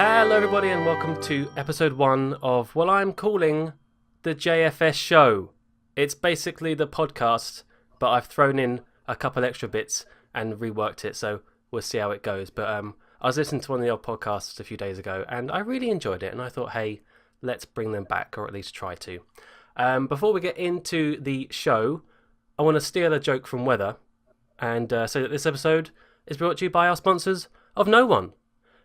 Hello everybody and welcome to episode 1 of what I'm calling the JFS Show. It's basically the podcast, but I've thrown in a couple extra bits and reworked it, so we'll see how it goes. But I was listening to one of the old podcasts a few days ago and I really enjoyed it, and I thought, hey, let's bring them back, or at least try to. Before we get into the show, I want to steal a joke from Weather and say that this episode is brought to you by our sponsors of No One.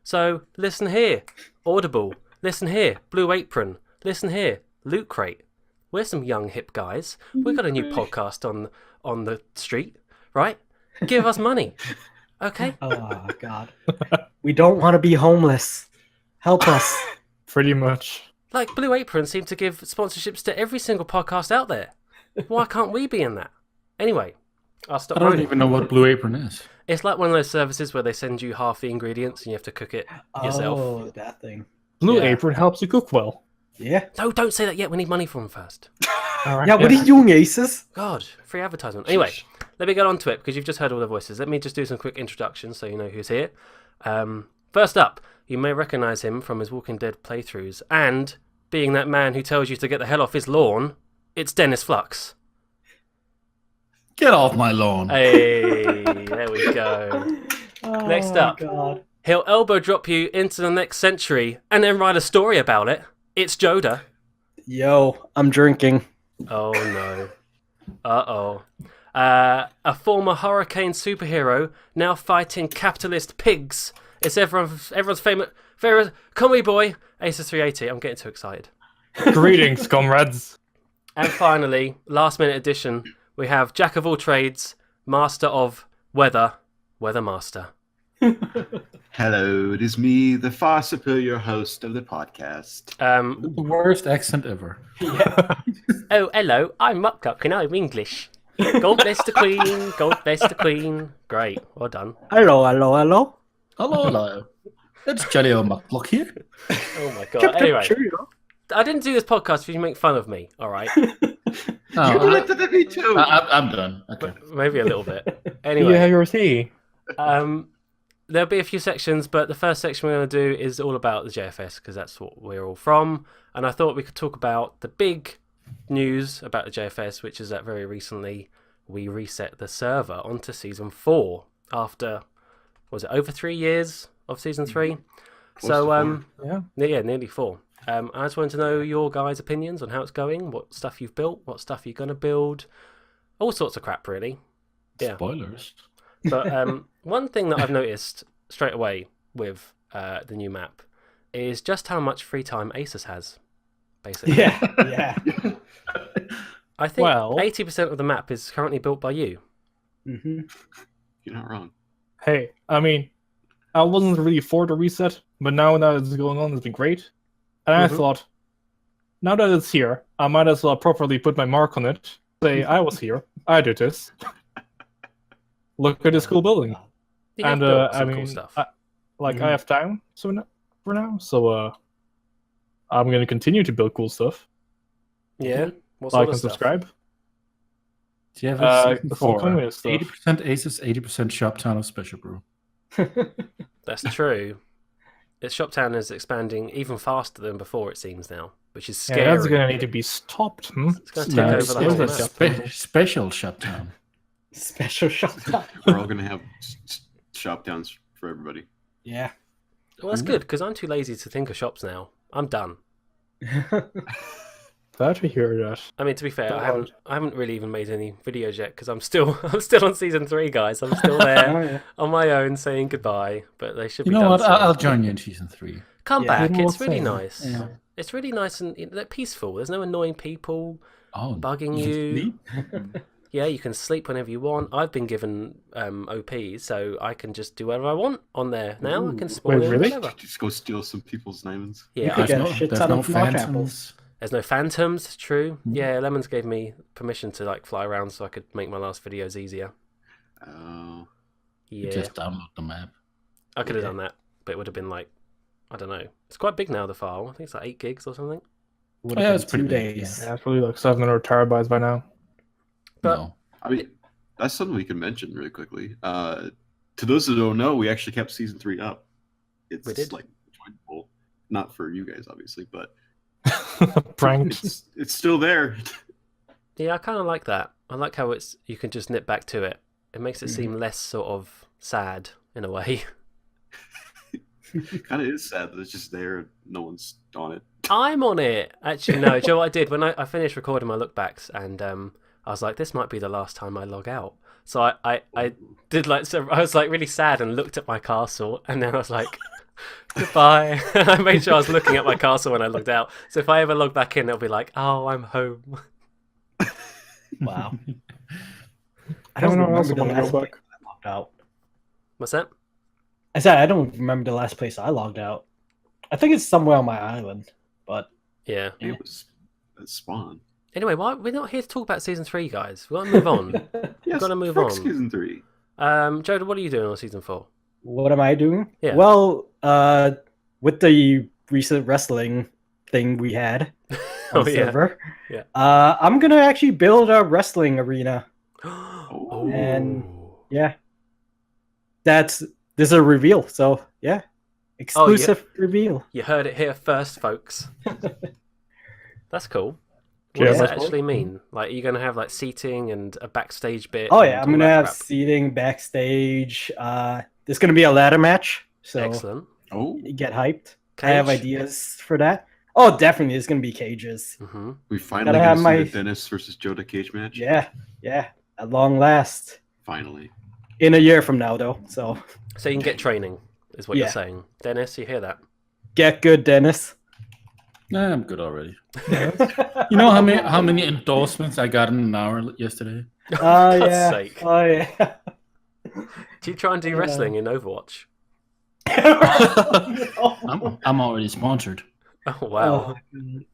So listen here, Audible. Listen here, Blue Apron. Listen here, Loot Crate. We're some young hip guys. We've got a new podcast on the street, right? Give us money, okay? Oh God, we don't want to be homeless. Help us. Pretty much. Like Blue Apron seem to give sponsorships to every single podcast out there. Why can't we be in that? Anyway, I'll stop. I don't moaning. even know what Blue Apron is. It's like one of those services where they send you half the ingredients and you have to cook it yourself. Oh, that thing. Blue Yeah. Apron helps you cook well. Yeah. No, don't say that yet. We need money from them first. All right. Yeah, what are you doing, Asus? God, free advertisement. Anyway, let me get on to it because you've just heard all the voices. Let me just do some quick introductions so you know who's here. First up, you may recognise him from his Walking Dead playthroughs and being that man who tells you to get the hell off his lawn. It's Dennisflux. Get off my lawn. Hey, there we go. Next up. God. He'll elbow drop you into the next century and then write a story about it. It's Jodha. Yo, I'm drinking. Oh no. Uh-oh. A former hurricane superhero now fighting capitalist pigs. It's everyone's favorite comedy boy, Asus 380. I'm getting too excited. Greetings, comrades. And finally, last minute addition, we have Jack of all trades, master of weather, Weathermaster. Hello, it is me, the far superior host of the podcast. The worst accent ever. Oh, hello, I'm Muck, and I'm English. God bless the Queen, God bless the Queen. Great, well done. Hello. Hello. It's Jelly O Muckblock here. Oh my god. Anyway, I didn't do this podcast for you to make fun of me, alright? No, You looked at me too. I'm done. Okay. Maybe a little bit. You Anyway, have your tea. there'll be a few sections, but the first section we're going to do is all about the JFS, because that's what we're all from. And I thought we could talk about the big news about the JFS, which is that very recently we reset the server onto Season 4 after, was it over 3 years of Season 3? So, Yeah. yeah, nearly 4. I just wanted to know your guys' opinions on how it's going, what stuff you've built, what stuff you're going to build, all sorts of crap, really. Yeah. Spoilers. But one thing that I've noticed straight away with the new map is just how much free time Asus has, basically. Yeah. I think Well- 80% of the map is currently built by you. Mm-hmm. You're not wrong. Hey, I mean, I wasn't really for the reset, but now that it's going on, it's been great. And I thought, now that it's here, I might as well properly put my mark on it. Say, I was here. I did this. Look at this cool building. You have And built I some mean, cool stuff. I have time for now, so I'm gonna continue to build cool stuff. Yeah? What Like sort of and stuff? subscribe. JFS Some communist stuff. 80% Asus, 80% Shoptown of Special Brew. That's true. Its Shoptown is expanding even faster than before, it seems now, which is scary. Yeah, that's gonna need to be stopped. It's going to take No, over it's the whole a map. special Shoptown. Special shop. We're all gonna have shop downs for everybody. Yeah. Well, that's good, because I'm too lazy to think of shops now. I'm done. Glad to hear that. I mean, to be fair, Don't I haven't really even made any videos yet because I'm still on Season 3, guys. I'm still there Oh, yeah. on my own saying goodbye, but they should You be know done what? soon. I'll join you in Season 3. Come Yeah. back. You know It's what really I'm nice. saying? Yeah. It's really nice and peaceful. There's no annoying people Oh, bugging you you. sleep? Yeah, you can sleep whenever you want. I've been given OPs, so I can just do whatever I want on there now. I can spawn Wait, in really? whatever. Just go steal some people's diamonds. Yeah, could I- get a shit There's ton no of Muck apples. phantoms. there's no phantoms. It's true. Mhm. Yeah, Lemons gave me permission to like fly around so I could make my last videos easier. Oh, Yeah, Just download the map. I could have done that, but it would have been like, I don't know. It's quite big now, the file. I think it's like 8 gigs or something. Would Yeah, have it's been pretty 2 big, days. Yeah, it's probably like 700 terabytes by now. But- No. I mean, that's something we can mention really quickly. To those who don't know, we actually kept Season 3 up. It's We did. like enjoyable. Not for you guys, obviously, but Pranked. it's still there. Yeah, I kind of like that. I like how you can just nip back to it. It makes it seem less sort of sad in a way. Kind of is sad that it's just there and no one's on it. I'm on it. Actually, no. Do you know what I did when I finished recording my look backs, and I was like, this might be the last time I log out. So I did like, so I was like really sad and looked at my castle, and then I was like, goodbye. I made sure I was looking at my castle when I logged out. So if I ever log back in, it'll be like, oh, I'm home. Wow. I That's don't what I remember also the wanna go last place back. I logged out. What's that? I said I don't remember the last place I logged out. I think it's somewhere on my island, but Yeah. It was Spawn. Anyway, we're not here to talk about season 3, guys. We've got to move on. Yes, gotta move fuck on. Season 3. Jodha, what are you doing on season 4? what am I doing? Yeah. Well, with the recent wrestling thing we had on the server, Yeah. I'm gonna actually build a wrestling arena. Oh. And- Yeah, there's a reveal. So yeah, exclusive reveal. You heard it here first, folks. That's cool. What does JFS that actually mean? Like, are you going to have like seating and a backstage bit? Oh and yeah, I'm all gonna that have crap? seating backstage. There's gonna be a ladder match, so Excellent. Oh, get hyped. I have Cage? ideas for that. Oh, definitely, there's gonna be cages. Mm-hmm. we finally Gotta get have to see my- the Dennis versus Jodha cage match. Yeah, at long last. Finally. In a year from now, though. So So you can get training, is what you're Yeah. saying. Dennis, you hear that? get good, Dennis. Nah, I'm good already. You know how many endorsements I got in an hour yesterday? Oh God's yeah. sake. Oh yeah. Do you try and do wrestling in Overwatch? I'm already sponsored. Oh, wow.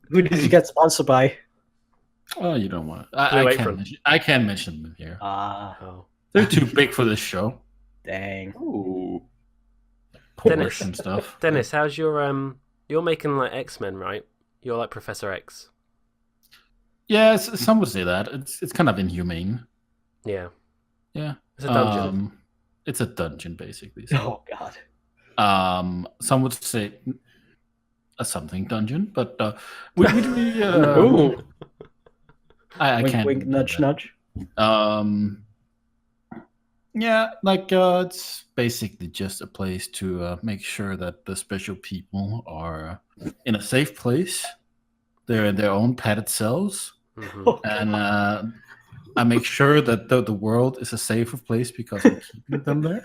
Who did you get sponsored by? Oh, you don't want. Blue I Apron. can't mention them here. Oh. They're too big for this show. Dang. Oh, Dennis. Porsche and stuff. Dennis, how's your you're making like X-Men, right? You're like Professor X. Yeah, some would say that. It's kind of inhumane. Yeah. Yeah. It's a dungeon. It's a dungeon, basically. So. Oh god. Some would say a something dungeon, but we Ooh. I Wink, can't. wink, nudge, nudge. Yeah, like it's basically just a place to make sure that the special people are in a safe place. They're in their own padded cells, Mhm. and I make sure that the world is a safer place because I'm keeping them there.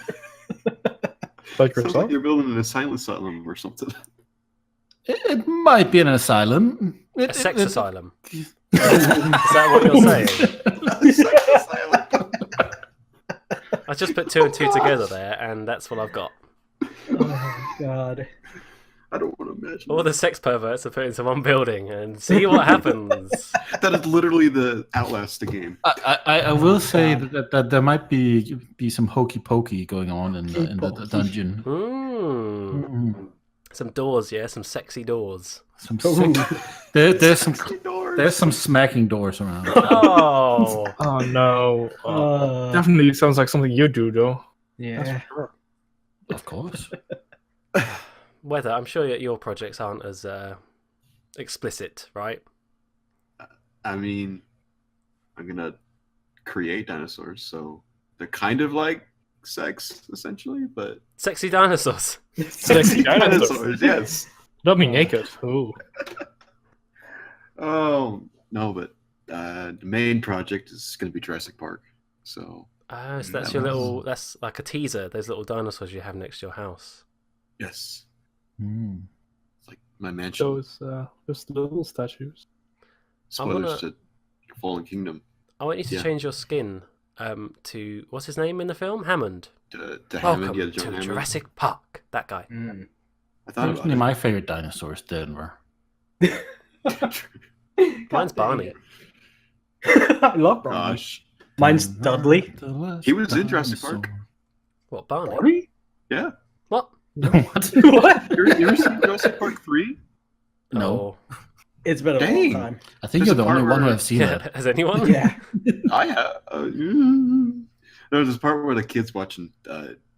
Like sounds yourself? like you're building an asylum or something. It might be an asylum. A sex asylum. Is that what you're saying? I just put 2 and 2 together there, and that's what I've got. Oh god. I don't want to imagine. All the sex perverts are put into one building, and see what happens. That is literally the Outlast the game. I will say that there might be some hokey pokey going on in the dungeon. Mm. Some doors, yeah, some sexy doors. Some there's some smacking doors around. Oh, Oh no. Definitely sounds like something you do, though. That's yeah. for sure. Of course. Weather. I'm sure your projects aren't as explicit, right? I mean, I'm gonna create dinosaurs, so they're kind of like sex, essentially, but Sexy dinosaurs. Sexy dinosaurs. yes. Don't be naked. Ooh. Oh no, but the main project is gonna be Jurassic Park. So Oh, so that's That your was- little. That's like a teaser. Those little dinosaurs you have next to your house. yes, Mm. it's like my mansion. Those little statues. Spoilers to Fallen Kingdom. I want you to Yeah. change your skin to what's his name in the film? Hammond. To Welcome Hammond, yeah, to John Hammond. Jurassic Park. That guy. Mm. I thought about Actually, it. my favorite dinosaur is Denver. Mine's Barney. I love Barney. Gosh, Mine's Dudley. He was in Jurassic Park. What, Barney? Barney? yeah. What? What? What? You ever seen Jurassic Park 3? No. Oh. It's been a Dang. long time. I think There's you're a the only part one who where- have seen Yeah. that. Has anyone? Yeah. I have. There's this part where the kid's watching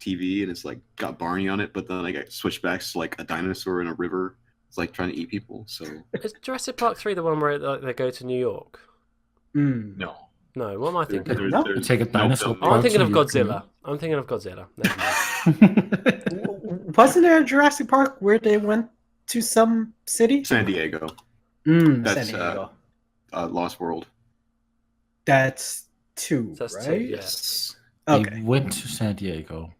TV and it's like got Barney on it, but then I got switched back to like a dinosaur in a river, It's like trying to eat people. So Is Jurassic Park 3 the one where they go to New York? no. No, what am I thinking? No. There's Take a no dinosaur building. Oh, I'm thinking of Parts and you Godzilla. I'm thinking of Godzilla. Never mind. Wasn't there a Jurassic Park where they went to some city? San Diego, San That's, Diego. Lost World. That's 2, That's 2, right? yeah. Yes. They Okay. went to San Diego.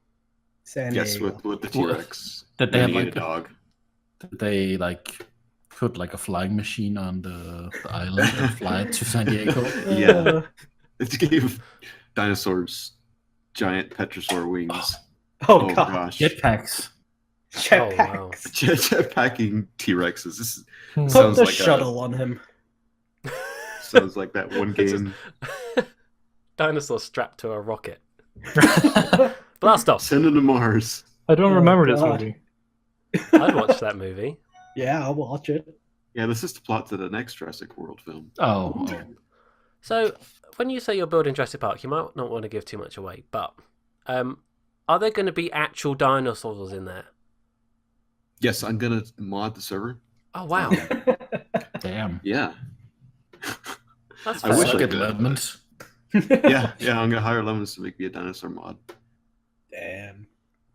San Yes, Diego. with the T-Rex. Did they Then have you like get a dog. Did they like put like a flying machine on the island and fly it to San Diego? Yeah. It gave dinosaurs giant petrosaur wings. Oh, God. gosh. Jetpacks. Jetpacks. Oh, wow. Jetpacking T-Rexes. This Put sounds the like shuttle on him. sounds like that one It's just- game. Dinosaur strapped to a rocket. Blast off. Send them to Mars. I don't Oh, remember this God. movie. I'd watch that movie. Yeah, I'll watch it. Yeah, this is the plot to the next Jurassic World film. Oh, So, when you say you're building Jurassic Park, you might not want to give too much away, but are there going to be actual dinosaurs in there? Yes, I'm gonna mod the server. Oh, wow. damn. Yeah, That's I fair. wish I Get could. lemons. yeah. I'm gonna hire Lemons to make me a dinosaur mod. Damn.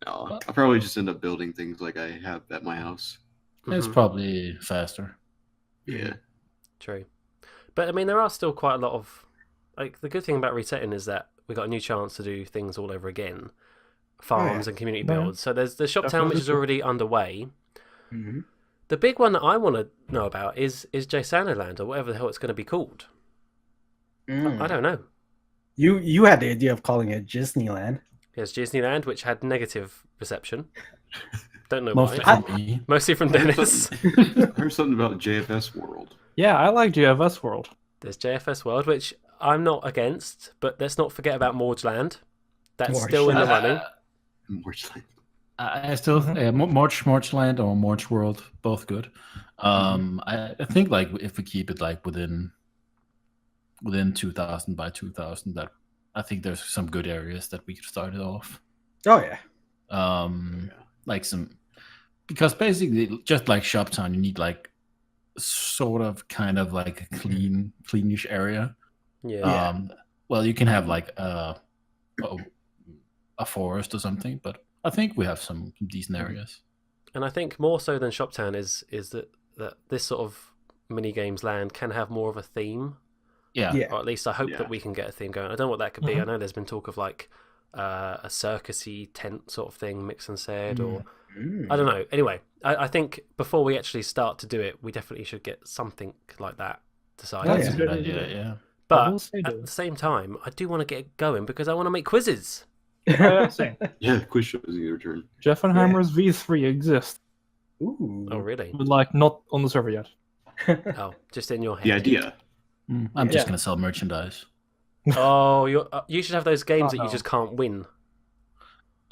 No, I'll probably just end up building things like I have at my house. It's Mhm. probably faster. Yeah. True. But I mean, there are still quite a lot of. Like, the good thing about resetting is that we got a new chance to do things all over again, farms and community Yeah. builds. So there's the Shoptown, Definitely which is true. already underway. Mm-hmm. The big one that I want to know about is Land or whatever the hell it's going to be called. I don't know. You had the idea of calling it Disneyland. There's Disneyland, which had negative reception. Don't know Mostly why. for me. Mostly from Dennis. I heard something about JFS World. Yeah, I like JFS World. There's JFS World, which I'm not against, but let's not forget about Morgeland. That's still in the running. Morgeland. I still Marchland or March World, both good. I think like if we keep it like within 2000 by 2000, that I think there's some good areas that we could start it off. Oh yeah. Like some, because basically just like Shoptown, you need like sort of kind of like a cleanish area. Yeah. Well, you can have like a forest or something, but I think we have some decent areas. And I think more so than Shoptown is that this sort of mini games land can have more of a theme. Yeah. Or at least I hope Yeah. that we can get a theme going. I don't know what that could be. I know there's been talk of like a circusy tent sort of thing, Mix and said, or I don't know. Anyway, I think before we actually start to do it, we definitely should get something like that decided. Oh, That's yeah. a good idea, yeah. But will say at though. the same time, I do want to get it going because I want to make quizzes. Yeah, same. Yeah, quiz shows in your turn. Jeff and Hammer's V3 exists, Ooh. Oh, really? but like not on the server yet. Oh, just in your head. The idea. I'm just Yeah. gonna sell merchandise. Oh, you should have those games that no. you just can't win.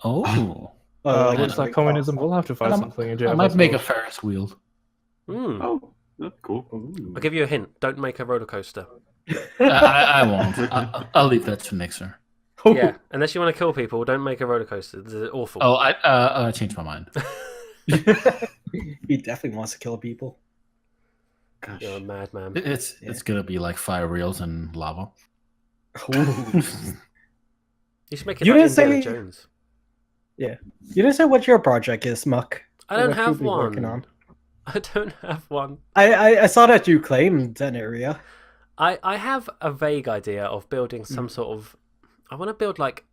Oh, Like Looks like communism will have to fight something in JFS I might make a World. Ferris wheel. Hmm. Oh, that's cool. Ooh. I'll give you a hint. Don't make a roller coaster. I won't. I'll leave that to Nixer. Yeah, unless you want to kill people, don't make a roller coaster. They're awful. Oh, I changed my mind. He definitely wants to kill people. Gosh. You're a madman. It's gonna be like fire reels and lava. Ooh. You should make it You like didn't Indiana say- Jones. You didn't say what your project is, Muck. I don't What have you'll be working one. on. I don't have one. I saw that you claimed an area. I have a vague idea of building some sort of. I want to build like.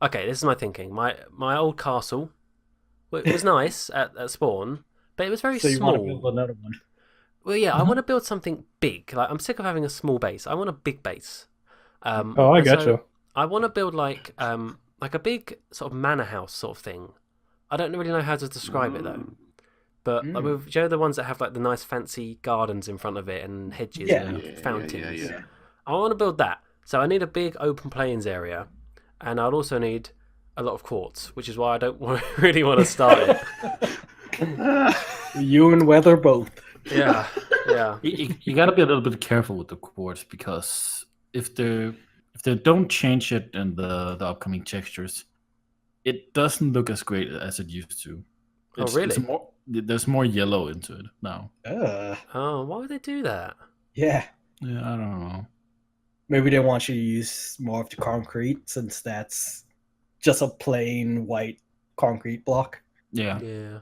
Okay, this is my thinking. My old castle. It was nice at spawn, but it was very So you want to small. build another one. Well, yeah, I want to build something big. Like, I'm sick of having a small base. I want a big base. Oh, I and get so you. I want to build like a big sort of manor house sort of thing. I don't really know how to describe it though. But like, with the ones that have like the nice fancy gardens in front of it and hedges Yeah. and fountains. Yeah. I want to build that. So I need a big open plains area, and I'd also need a lot of quartz, which is why I don't really want to start it. You and Weather both. Yeah. You gotta be a little bit careful with the quartz, because if they don't change it in the upcoming textures, it doesn't look as great as it used to. Oh, really? There's more yellow into it now. Oh, why would they do that? Yeah. Yeah, I don't know. Maybe they want you to use more of the concrete since that's just a plain white concrete block. Yeah. Yeah.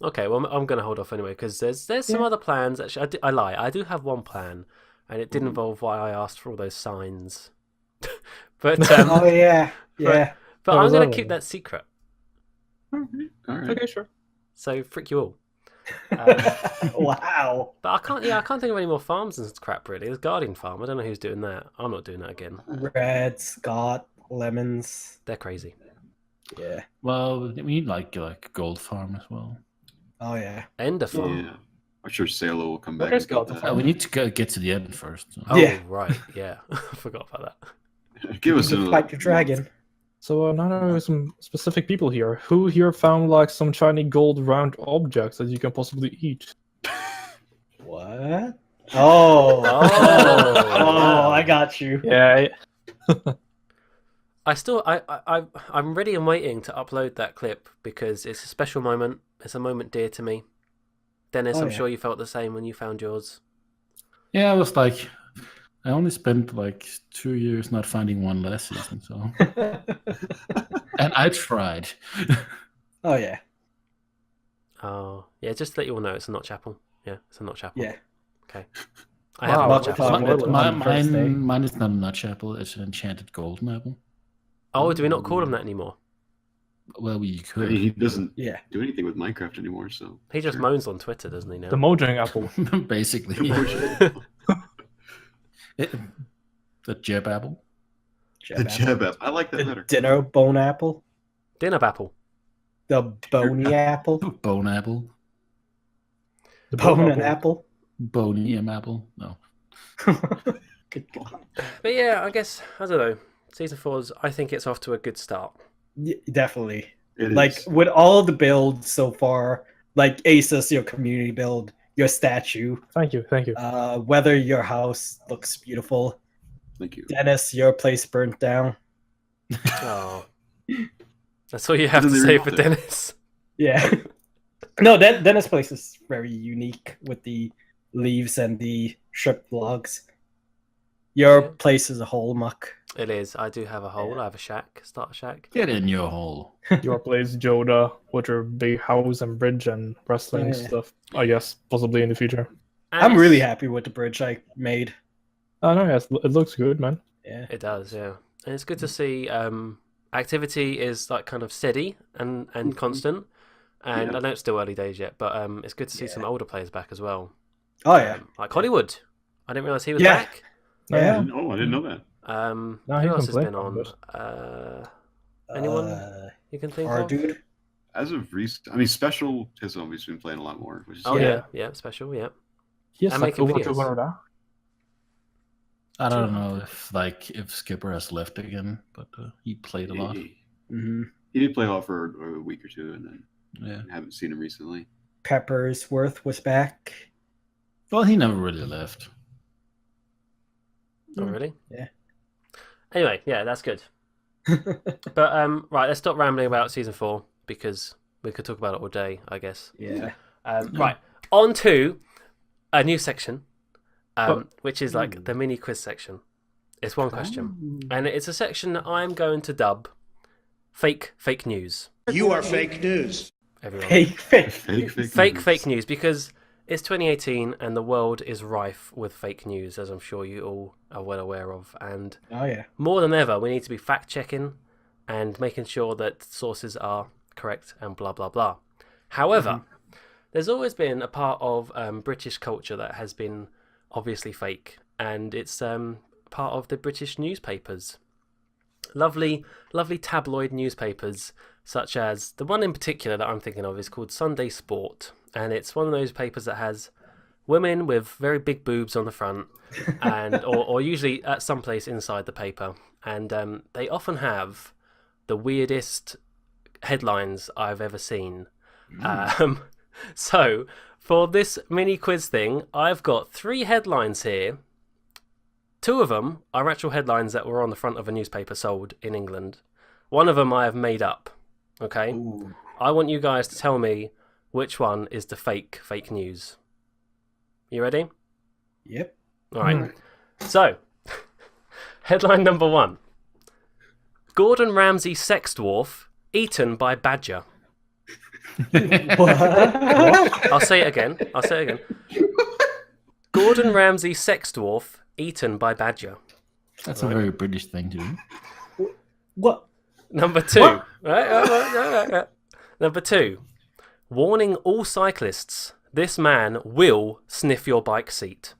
Okay, well, I'm going to hold off anyway because there's some other plans. Actually, I lie. I do have one plan, and it did involve why I asked for all those signs. But oh yeah, yeah. But I'm going to keep that secret. All right. Okay, sure. So frick you all. Wow. But I can't think of any more farms and crap really. There's Guardian Farm. I don't know who's doing that. I'm not doing that again. Red, Scott, lemons. They're crazy. Yeah. Well, we need like gold farm as well. Oh yeah. Ender Farm. Yeah. I'm sure Salo will come back. Okay, and get Scott, that. We need to get to the end first. So. Oh Yeah. right, yeah. I forgot about that. Give us You another fight the dragon. month. So now there are some specific people here. Who here found like some shiny gold round objects that you can possibly eat? What? Oh. wow. I got you. Yeah. I'm ready and waiting to upload that clip because it's a special moment. It's a moment dear to me. Dennis, Oh, I'm yeah. sure you felt the same when you found yours. Yeah, I was like, I only spent like 2 years not finding one last season, so and I tried. Oh yeah. Oh, yeah, just to let you all know, it's a notch apple. Yeah, it's a notch apple. Yeah. Okay. I have a Wow, notch that's apple. not- Mine is not a nutch apple, it's an enchanted golden apple. Oh, do we not call him that anymore? Well, we I could. mean, he doesn't Yeah. do anything with Minecraft anymore, so He just sure. moans on Twitter, doesn't he now? The Mojang apple. Basically. The jeb apple. The jab app. I like that The better. dinner bone apple. Dinner apple. The bony apple. Bone apple. The Bone and apple. Bony apple. No. Good God. But yeah, I guess, I don't know. Season 4's, I think it's off to a good start. Definitely. It Like is. with all the builds so far, like Asus, your community build, your statue, Thank you. whether your house looks beautiful. Thank you. Dennis, your place burnt down. Oh. That's all you have to Then they say rebuilt for it. Dennis. Yeah. No, Dennis' place is very unique with the leaves and the stripped logs. Your Yeah. place is a whole muck. It is. I do have a hole. I have a shack. Starter shack. Get in your hole. Your place, Jodha, with your big house and bridge and wrestling Yeah. stuff. I guess possibly in the future. And I'm it's- really happy with the bridge I made. Oh no, yes, it looks good, man. Yeah. It does, yeah. And it's good to see activity is like kind of steady and constant. And Yeah. I know it's still early days yet, but it's good to see Yeah. some older players back as well. Oh yeah. Like Hollywood. I didn't realize he was Yeah. back. Yeah. Oh, I didn't know that. No, Who he else can has play been on? Congress. Anyone you can think Our of? dude. As of recent, I mean, Special has always been playing a lot more, which is Oh Yeah. yeah, special, yeah. He has And like making over videos. 200 hours. I don't know if Skipper has left again, but he played a lot. Hmm. He did play a lot for a week or two, and then Yeah. I haven't seen him recently. Peppersworth was back. Well, he never really left. Oh really? Yeah. Anyway, yeah, that's good. But right, let's stop rambling about season 4 because we could talk about it all day, I guess. Yeah. Right, on to a new section, which is like the mini quiz section. It's one question, and it's a section that I'm going to dub "Fake News." You are fake news. Everyone, Fake. fake news, because it's 2018 and the world is rife with fake news, as I'm sure you all are well aware of. And Oh yeah. more than ever, we need to be fact checking and making sure that sources are correct and blah blah blah. However, there's always been a part of British culture that has been obviously fake, and it's part of the British newspapers. Lovely tabloid newspapers, such as the one in particular that I'm thinking of is called Sunday Sport, and it's one of those papers that has women with very big boobs on the front, and or usually at some place inside the paper, and they often have the weirdest headlines I've ever seen. So for this mini quiz thing, I've got 3 headlines here. 2 of them are actual headlines that were on the front of a newspaper sold in England. One of them I have made up. Okay. Ooh. I want you guys to tell me which one is the fake news. You ready? Yep. All right. So, headline number 1. Gordon Ramsay sex dwarf eaten by badger. What? I'll say it again. Gordon Ramsay sex dwarf eaten by badger. That's a very British thing to do. What? Number 2. Right. Number 2. Warning all cyclists. This man will sniff your bike seat.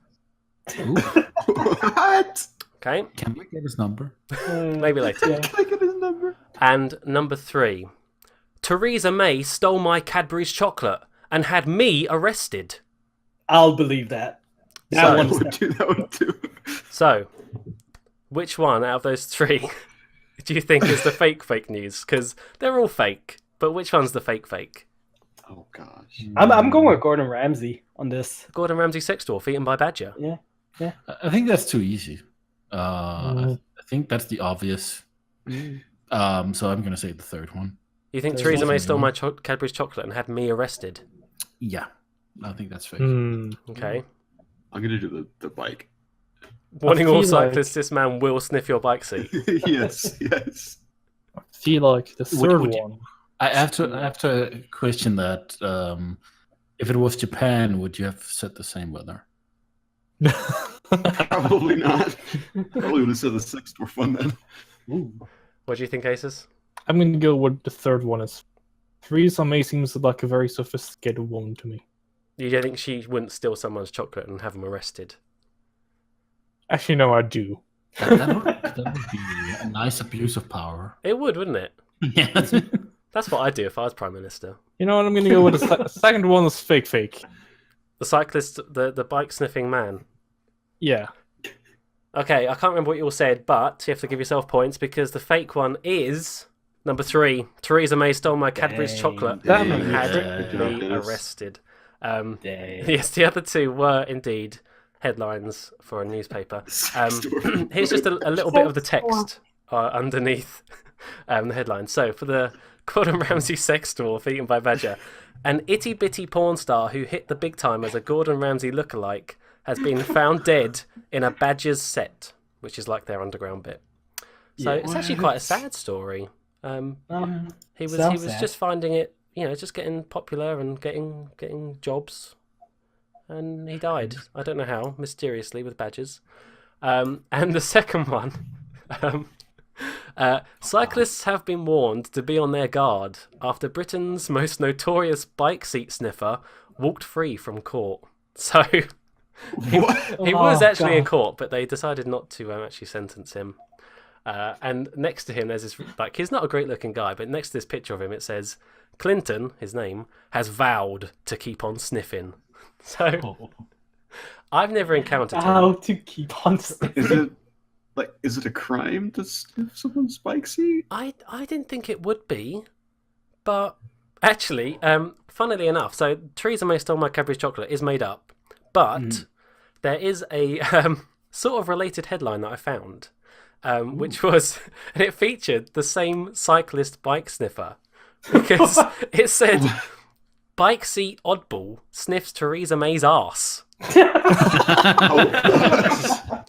Ooh, What? Okay? can we get his number? Maybe later. Yeah. Can I get his number? And number 3. Theresa May stole my Cadbury's chocolate and had me arrested. I'll believe that. So- That That one's would do. That would do. So, which one out of those 3 do you think is the fake news? Because they're all fake, but which one's the fake? Oh gosh. I'm going with Gordon Ramsay on this. Gordon Ramsay sex dwarf eaten by badger. Yeah. I think that's too easy. I think that's the obvious. So I'm going to say the third one. You think There's Theresa May nothing stole wrong. my Cadbury's chocolate and had me arrested? Yeah, I think that's fake. Okay. I'm gonna do the bike. Warning all feel like- cyclists, this man will sniff your bike seat. Yes. I feel like the third would you- one. I have to question that. If it was Japan, would you have said the same weather? Probably not. Probably would have said the sixth were fun then. Ooh. What do you think, Asus? I'm going to go with the third one. Is Theresa May seems like a very sophisticated woman to me. You don't think she wouldn't steal someone's chocolate and have them arrested? Actually, no, I do. That would be a nice abuse of power. It would, wouldn't it? Yes. That's what I'd do if I was Prime Minister. You know what? I'm going to go with the second one is fake. The cyclist, the bike sniffing man. Yeah. Okay, I can't remember what you all said, but you have to give yourself points because the fake one is number 3. Theresa May stole my Cadbury's Dang. chocolate Damn and it. had Good job, me Dennis. arrested. Dang. Yes, the other 2 were indeed headlines for a newspaper. Here's just a little bit of the text underneath the headline. So, for the Gordon Ramsay sex dwarf eaten by badger, an itty-bitty porn star who hit the big time as a Gordon Ramsay lookalike has been found dead in a badger's set, which is like their underground bit. So Yeah. it's actually quite a sad story. He was sad. just finding it, just getting popular and getting jobs, and he died. I don't know how, mysteriously with badgers. And the second one, cyclists have been warned to be on their guard after Britain's most notorious bike seat sniffer walked free from court. So he was Oh, actually in God. court, but they decided not to actually sentence him. And next to him, there's this, he's not a great looking guy, but next to this picture of him, it says, Clinton, his name, has vowed to keep on sniffing. So I've never encountered him. How to keep on sniffing. Is it a crime to sniff someone's bike seat? I didn't think it would be, but actually, funnily enough, so Theresa May stole my Cadbury's chocolate is made up, but there is a sort of related headline that I found, which was, and it featured the same cyclist bike sniffer, because it said, bike seat oddball sniffs Theresa May's arse.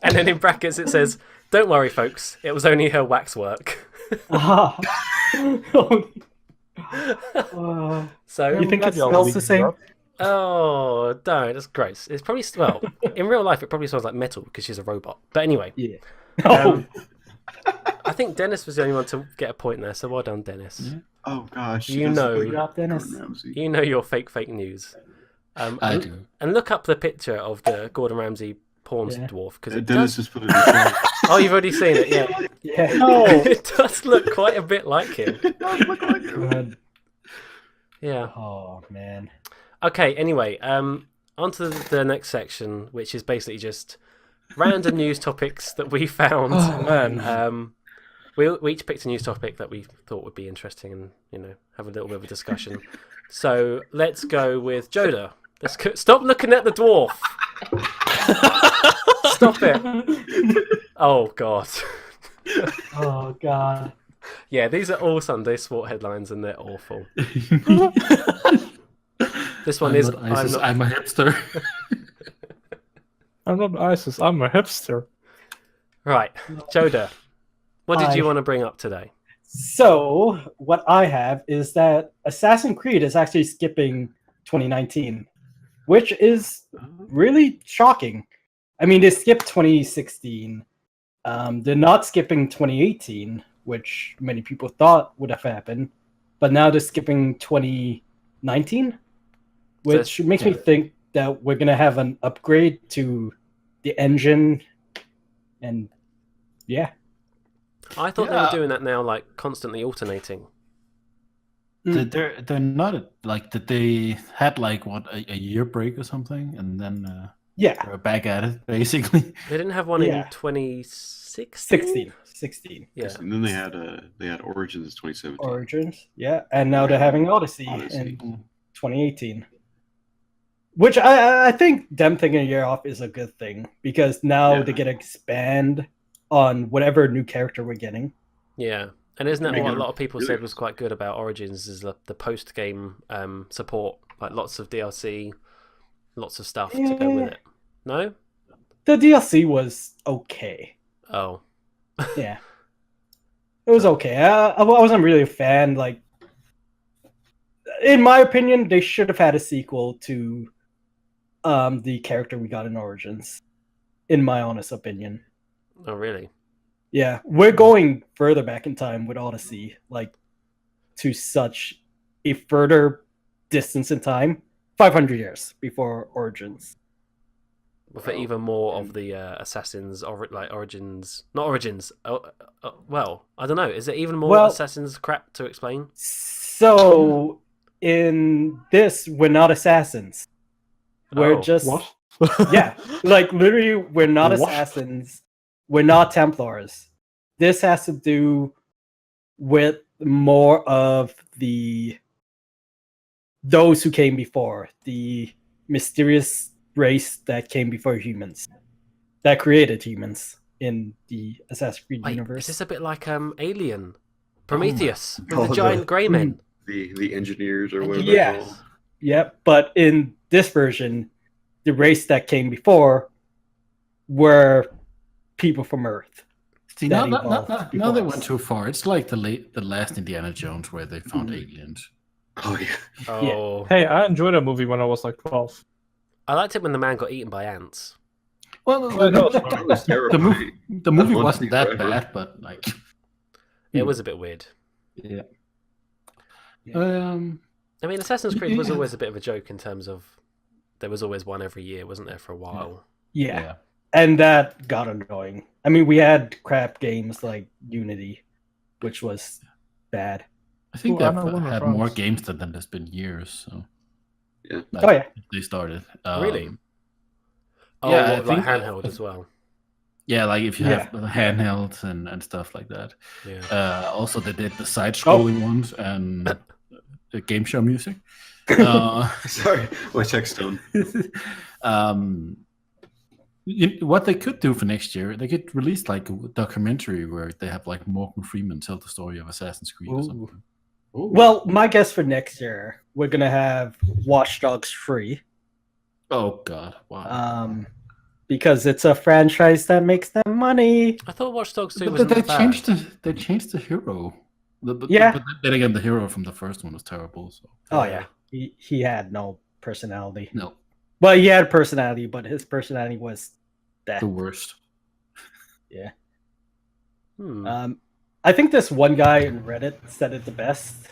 And then in brackets it says, don't worry folks, it was only her waxwork. Ah. So You think it Maybe I'll smells leave the it same? up. oh don't, that's gross. It's probably, well, in real life it probably smells like metal because she's a robot. But anyway, Yeah. I think Dennis was the only one to get a point there, so well done, Dennis. Yeah. Oh gosh. You he does know- look like Drop Dennis. Gordon Ramsay. You know your fake news. I do. And look up the picture of the Gordon Ramsay porn Yeah. dwarf, because it Dennis does... just put it in the chat. Oh, you've already seen it, yeah. Yeah. No. It does look quite a bit like him. It does look like him. God. Yeah. Oh man. Okay, anyway, on to the next section, which is basically just random news topics that we found. Oh, man. We each picked a news topic that we thought would be interesting and, have a little bit of a discussion. So let's go with Jodha. Stop looking at the dwarf. Stop it. Oh, God. Oh god. Yeah, these are all Sunday sport headlines, and they're awful. This one I'm is not ISIS, I'm a hipster. I'm not ISIS, I'm a hipster. Right, Jodha, what did you Hi. want to bring up today? So what I have is that Assassin's Creed is actually skipping 2019, which is really shocking. I mean, they skipped 2016. They're not skipping 2018, which many people thought would have happened, but now they're skipping 2019, which So- makes me think that we're gonna have an upgrade to the engine, and yeah. I thought they were Yeah. doing that now, like constantly alternating. They're not like that. They had like what a year break or something, and then Yeah, they're back at it basically. They didn't have one Yeah. in 2016? 16 Yeah. And then they had Origins 2017. Origins, yeah, and now they're having Odyssey Odyssey. in 2018, which I think them taking a year off is a good thing, because now Yeah. they get to expand on whatever new character we're getting. Yeah. And isn't that Make what a it lot of people really said was quite good about Origins, is the post-game support, like lots of DLC, lots of stuff to go with it. No? The DLC was okay. Oh. Yeah, it was okay. I wasn't really a fan. Like, in my opinion, they should have had a sequel to the character we got in Origins. In my honest opinion. Oh, really? Yeah, we're going further back in time with Odyssey, like to such a further distance in time, 500 years before Origins. For even more of the Assassin's, Origins... Not Origins. Well, I don't know. Is it even more Well- Assassin's crap to explain? So, in this, we're not assassins. We're Oh, just What? yeah, like literally, we're not What? assassins. We're not Templars. This has to do with more of those who came before, the mysterious race that came before humans, that created humans in the Assassin's Creed Wait, universe. is this a bit like Alien? Prometheus, with Oh, the giant grey men. The engineers or whatever Yeah. they're called. Yep, but in this version, the race that came before were people from Earth. See, That now evolved they before went us. too far. It's like the last Indiana Jones where they found Mhm. aliens. Oh yeah. Oh. Hey, I enjoyed that movie when I was like 12. I liked it when the man got eaten by ants. Well, That was the terrifying. movie One wasn't thing that forever. bad, but like, It was a bit weird. yeah. Yeah. I mean, Assassin's Creed was Yeah. always a bit of a joke in terms of there was always one every year, wasn't there, for a while? Yeah. And that got annoying. I mean, we had crap games like Unity, which was bad. I think Well, I they've know one of had France. more games than there's been years. So Yeah. like, Oh yeah, they started. Really? Oh, yeah, I what, like think- handheld as well. Yeah, like if you Yeah. have handhelds and stuff like that. Yeah. Also, they did the side-scrolling ones and the game show music. Sorry, my text tone. What they could do for next year, they could release like a documentary where they have like Morgan Freeman tell the story of Assassin's Creed or Ooh. something. Well, my guess for next year, we're gonna have Watch Dogs free, Oh God! Wow. because it's a franchise that makes them money. I thought Watch Dogs 2 But was they not bad. changed the hero. Yeah. But then again, the hero from the first one was terrible. So Oh yeah, he had no personality. no, Well, he had personality, but his personality was that. the worst. Yeah. Hmm. I think this one guy in Reddit said it the best.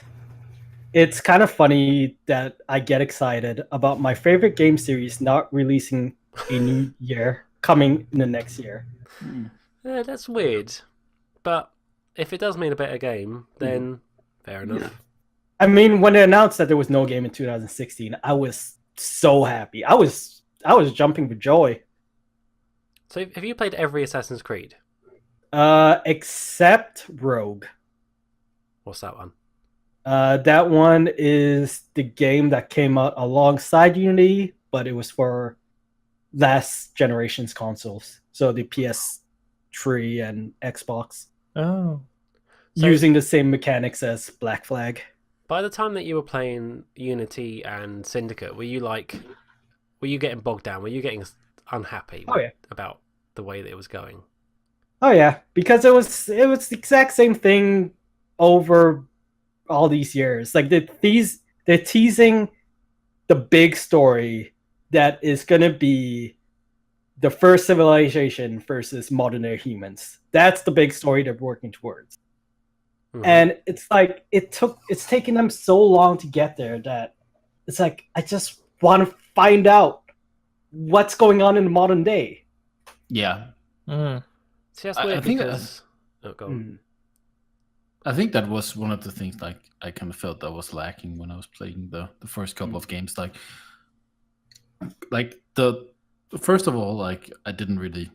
It's kind of funny that I get excited about my favorite game series not releasing a new year, coming in the next year. Yeah, that's weird. But if it does mean a better game, then fair enough. Yeah. I mean, when they announced that there was no game in 2016, I was so happy. I was jumping for joy. So have you played every Assassin's Creed? Except Rogue. What's that one? That one is the game that came out alongside Unity, but it was for last generation's consoles, so the PS3 and Xbox. Oh. using the same mechanics as Black Flag. By the time that you were playing Unity and Syndicate, were you getting bogged down? Were you getting unhappy about the way that it was going? Oh yeah, because it was the exact same thing over all these years. Like they're teasing the big story that is gonna be the first civilization versus modern day humans. That's the big story they're working towards. Mm-hmm. And it's like it's taken them so long to get there that it's like I just want to find out what's going on in the modern day. Yeah. See, that's weird because... Oh, go on. I think that was one of the things like I kind of felt that was lacking when I was playing the first couple of games. Like the first of all, like I didn't really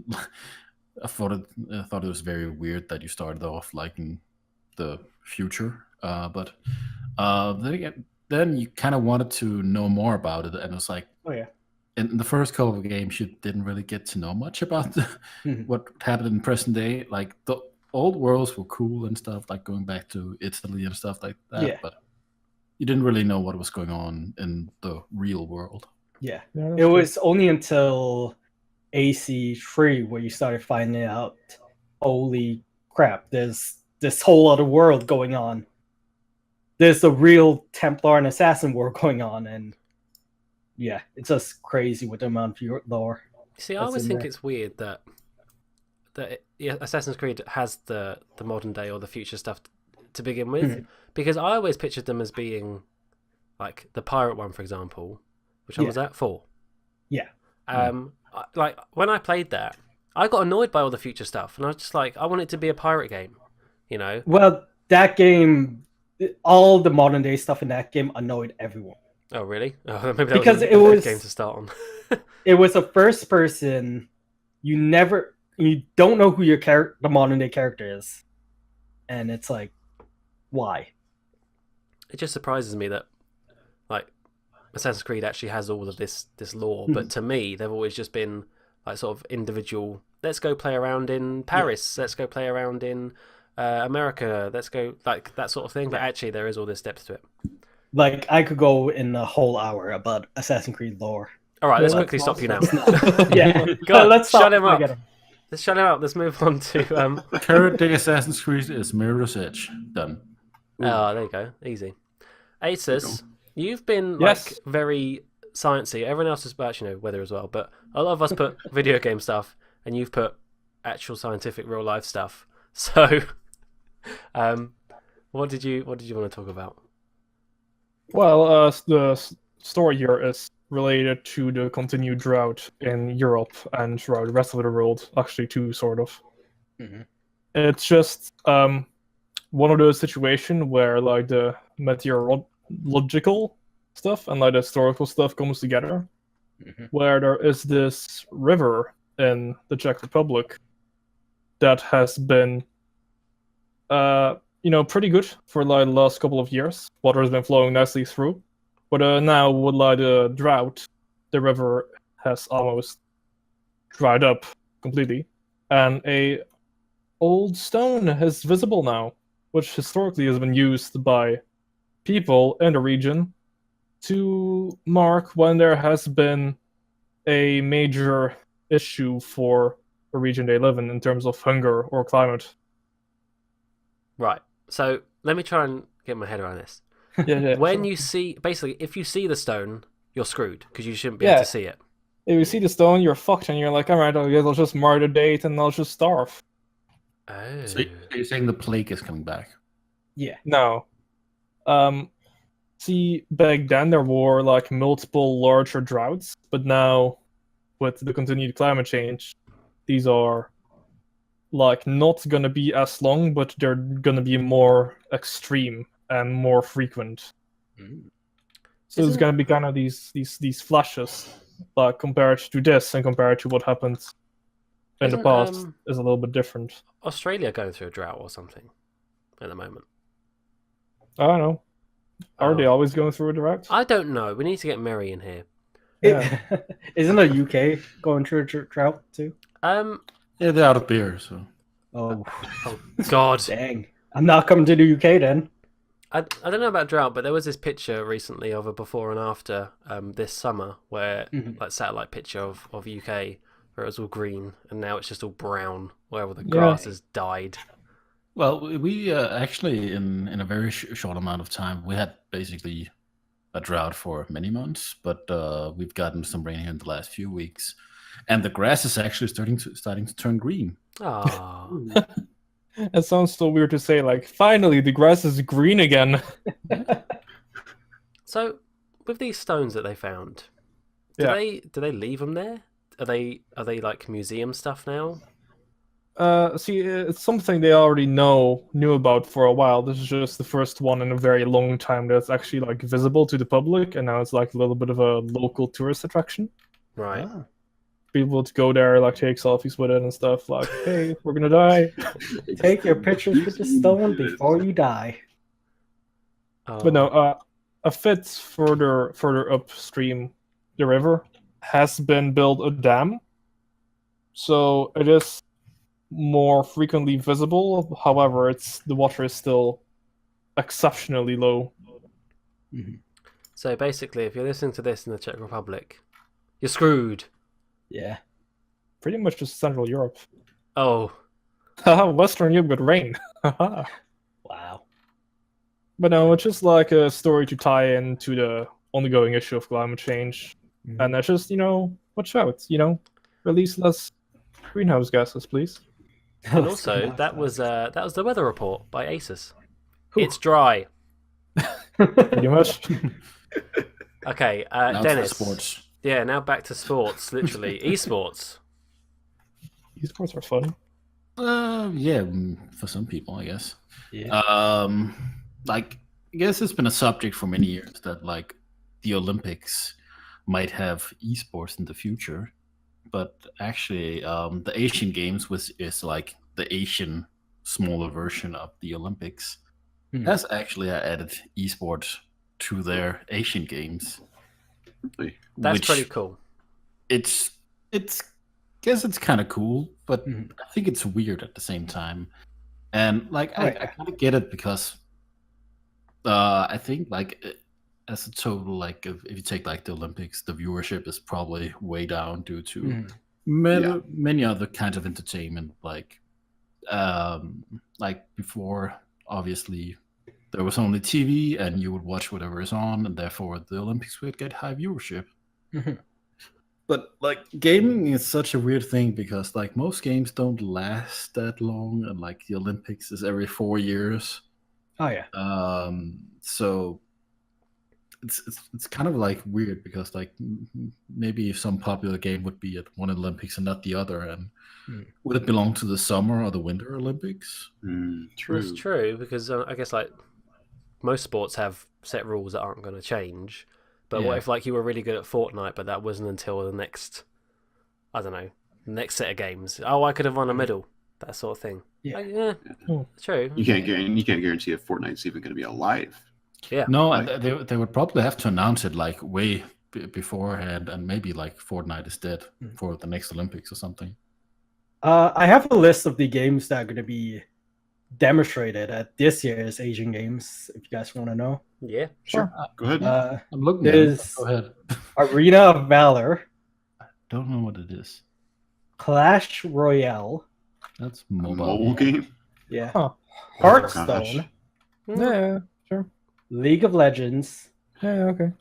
I thought it was very weird that you started off liking the future, but then you kind of wanted to know more about it, and it was like, oh yeah. In the first couple of games, you didn't really get to know much about what happened in present day. Like the old worlds were cool and stuff, like going back to Italy and stuff like that. Yeah. But you didn't really know what was going on in the real world. Yeah, it was only until AC3 where you started finding out, holy crap, there's this whole other world going on. There's the real Templar and Assassin war going on, and yeah, it's just crazy with the amount of lore. See, I always think it's weird that Assassin's Creed has the modern day or the future stuff to begin with, because I always pictured them as being like the pirate one, for example. Which one was that? 4. Yeah. Like when I played that, I got annoyed by all the future stuff, and I was just like, I want it to be a pirate game, you know. Well, that game, all the modern day stuff in that game annoyed everyone. Oh really? Oh, maybe that because was it was a game to start on. It was a first person. You don't know who the modern day character is, and it's like, why? It just surprises me that like Assassin's Creed actually has all of this lore, but to me they've always just been like sort of individual. Let's go play around in Paris. Let's go play around in America. Let's go like that sort of thing. But actually, there is all this depth to it. Like I could go in a whole hour about Assassin's Creed lore. All right, let's quickly stop you now. Yeah, go on, let's shut him up. Let's shut him up. Let's move on to current day Assassin's Creed is Mirror's Edge. Done. Oh, there you go. Easy. Asus, you've been like very sciencey. Everyone else is about weather as well, but a lot of us put video game stuff, and you've put actual scientific, real life stuff. So, what did you want to talk about? Well, the story here is related to the continued drought in Europe and throughout the rest of the world. Actually, two sort of. Mm-hmm. It's just one of those situations where like the meteorological stuff and like the historical stuff comes together. Mm-hmm. Where there is this river in the Czech Republic that has been pretty good for like the last couple of years. Water has been flowing nicely through. But now with like the drought, the river has almost dried up completely. And a old stone is visible now, which historically has been used by people in the region to mark when there has been a major issue for the region they live in terms of hunger or climate. Right. So let me try and get my head around this. When you see, basically, if you see the stone, you're screwed because you shouldn't be able to see it. If you see the stone, you're fucked, and you're like, all right, I guess I'll just mark the date and I'll just starve. Oh. So you're saying the plague is coming back? Yeah. No. See, back then there were like multiple larger droughts, but now with the continued climate change, these are like not gonna be as long, but they're gonna be more extreme and more frequent. So there's gonna be kind of these flashes, like compared to this and compared to what happened in the past is a little bit different. Australia going through a drought or something at the moment? I don't know. Are they always going through a drought? I don't know. We need to get Mary in here. Yeah. Isn't the UK going through a drought too? Yeah, they're out of beer, so. Oh God. Dang. I'm not coming to the UK then. I don't know about drought, but there was this picture recently of a before and after this summer where like satellite picture of UK where it was all green and now it's just all brown where all the grass has died. Well, we actually in a very short amount of time we had basically a drought for many months, but we've gotten some rain here in the last few weeks, and the grass is actually starting to turn green. Ah, It sounds so weird to say, like, finally the grass is green again. so with these stones that they found, do they leave them there? Are they like museum stuff now? See, it's something they already knew about for a while. This is just the first one in a very long time that's actually like visible to the public, and now it's like a little bit of a local tourist attraction. Right. People would go there, like take selfies with it and stuff. Like, hey, we're gonna die. Take your pictures with the stone before you die. But no, a bit further upstream, the river has been built a dam, so it is more frequently visible. However, the water is still exceptionally low. So basically, if you're listening to this in the Czech Republic, you're screwed. Yeah. Pretty much just Central Europe. Oh, Western Europe with rain. Wow. But no, it's just like a story to tie into the ongoing issue of climate change. And that's just, watch out, release less greenhouse gases, please. and also that was the weather report by Asus. It's dry. Pretty much. Okay, Now to Dennis. sports. Yeah, now back to sports. Literally, esports. Esports are fun. Yeah, for some people, I guess. Yeah. Like, I guess it's been a subject for many years that like the Olympics might have esports in the future, but actually, the Asian Games is like the Asian smaller version of the Olympics. Has actually added esports to their Asian Games. Really? That's which pretty cool. It's guess it's kind of cool, but I think it's weird at the same time. And like I kind of get it because I think like as a total, like if you take like the Olympics, the viewership is probably way down due to many other kinds of entertainment. Like before, obviously there was only TV, and you would watch whatever is on, and therefore the Olympics would get high viewership. But like gaming is such a weird thing because like most games don't last that long, and like the Olympics is every 4 years. Oh yeah. So it's kind of like weird because like maybe some popular game would be at one Olympics and not the other, and would it belong to the summer or the winter Olympics? True. It's true because I guess like most sports have set rules that aren't going to change. But what if like you were really good at Fortnite, but that wasn't until the next, I don't know, next set of games? Oh, I could have won a medal, that sort of thing. Yeah. Like, true. You can't guarantee if Fortnite's even going to be alive. Yeah. No, they would probably have to announce it like way beforehand, and maybe like Fortnite is dead for the next Olympics or something. I have a list of the games that are going to be demonstrated at this year's Asian Games. If you guys want to know. Yeah. Sure. Go ahead. I'm looking at There's it. Go ahead. Arena of Valor, Don't know what it is. Clash Royale, That's A mobile. mobile game? yeah, Huh. Hearthstone, Yeah, sure. League of Legends, Yeah, okay.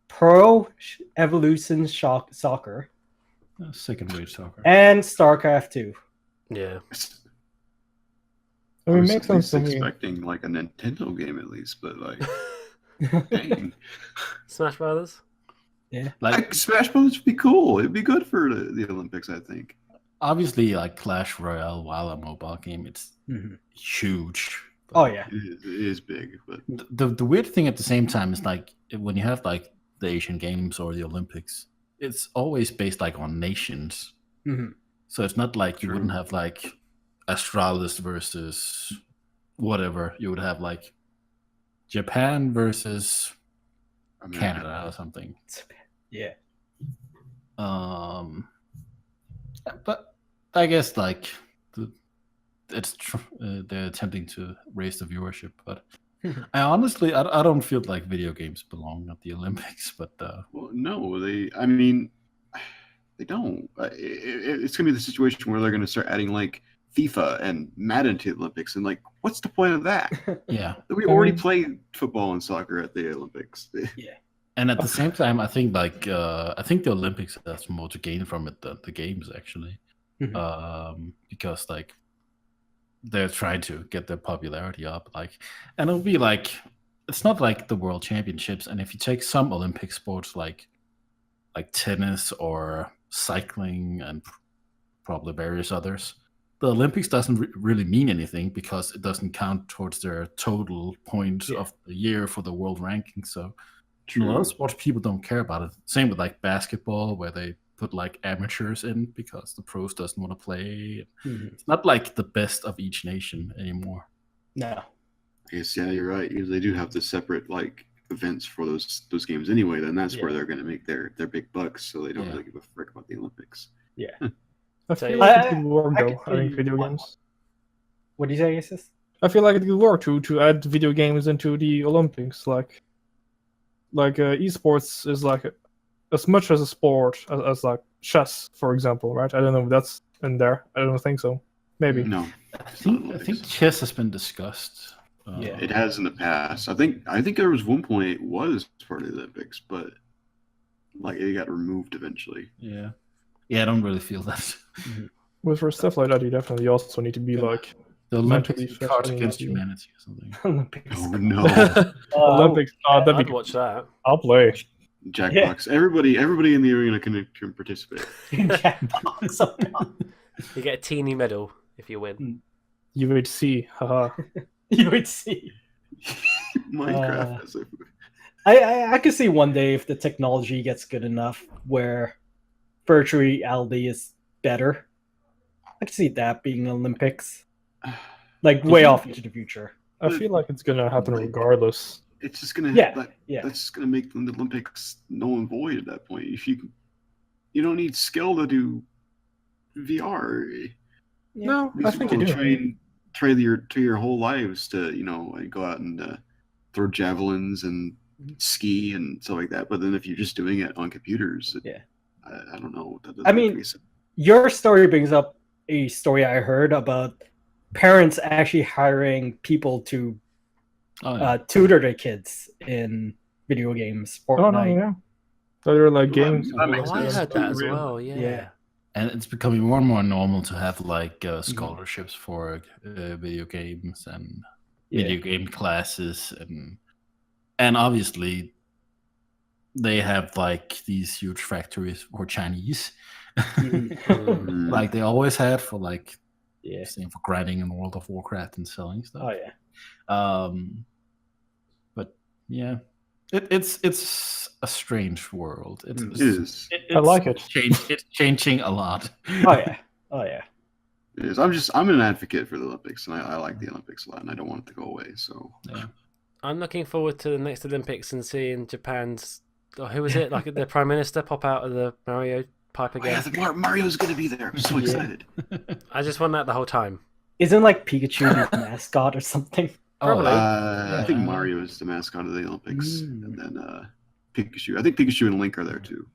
Pro Evolution Soccer, Second wave soccer. and StarCraft 2. Yeah. I I mean, was makes at sense least to me. expecting like a Nintendo game at least, but like, dang. Smash Brothers. Yeah. Like Smash Bros. Would be cool. It'd be good for the Olympics, I think. obviously, like Clash Royale, while a mobile game, it's huge. Oh yeah. It is big, but The weird thing at the same time is like when you have like the Asian Games or the Olympics, it's always based like on nations. So it's not like you wouldn't have like Australis versus whatever. You would have like Japan versus Canada or something. Yeah. But I guess like they're attempting to raise the viewership, but I honestly I don't feel like video games belong at the Olympics. But Well, no, I mean, they don't. It's gonna be the situation where they're gonna start adding like FIFA and Madden to the Olympics, and like, what's the point of that? yeah, We already play football and soccer at the Olympics. Yeah. and at the same time, I think the Olympics has more to gain from it than the games actually, because like they're trying to get their popularity up, like, and it'll be like it's not like the World Championships, and if you take some Olympic sports like tennis or cycling and probably various others, the Olympics doesn't really mean anything because it doesn't count towards their total points of the year for the world ranking. So a lot of sports people don't care about it. Same with like basketball, where they put like amateurs in because the pros doesn't want to play. It's not like the best of each nation anymore. No. I guess, yeah, you're right. They do have the separate like events for those games anyway. Then that's where they're going to make their big bucks. So they don't really give a frick about the Olympics. Yeah. I feel like it could work I though. could I think see video one. games. What do you say, Asus? I feel like it could work to add video games into the Olympics. Like esports is like as much as a sport as like chess, for example, right? I don't know if that's in there. I don't think so. Maybe. No, I think chess has been discussed. It has in the past. I think there was one point it was part of the Olympics, but like it got removed eventually. Yeah, I don't really feel that. With for stuff like that, you definitely also need to be like The Olympics mentally is cards fit. against humanity or something. Olympics. Oh no, Olympics. That'd I'd be. watch that. I'll play. Jackbox! Everybody in the arena can participate. Jackbox. Oh, no. You get a teeny medal if you win. UHC. Haha. You would see. Minecraft has a I could see one day if the technology gets good enough where virtual reality is better. I could see that being Olympics. Like way off into the future. I feel like it's gonna happen regardless. It's just gonna Yeah. That's just gonna make the Olympics null and void at that point. If you don't need skill to do VR. No, I These think you people do. train your whole lives to go out and throw javelins and ski and stuff like that. But then if you're just doing it on computers, I don't know. I mean, your story brings up a story I heard about parents actually hiring people to tutor their kids in video games. Fortnite. Oh no, yeah. They're like Well, games. that makes Oh, I sense. heard that as Real. well. Yeah. And it's becoming more and more normal to have like scholarships for video games and video game classes, and obviously they have like these huge factories for Chinese, like they always had for like same for grinding in World of Warcraft and selling stuff. Oh yeah. But yeah. It's a strange world. It is. I like it. It's changing a lot. Oh yeah. Oh yeah. It is. I'm an advocate for the Olympics, and I like the Olympics a lot, and I don't want it to go away. So I'm looking forward to the next Olympics and seeing Japan's. Who was it? Like the Prime Minister pop out of the Mario pipe again. Yeah, Mario's gonna be there. I'm so excited. I just want that the whole time. Isn't like Pikachu the mascot or something? Probably. I think Mario is the mascot of the Olympics, and then Pikachu. I think Pikachu and Link are there too.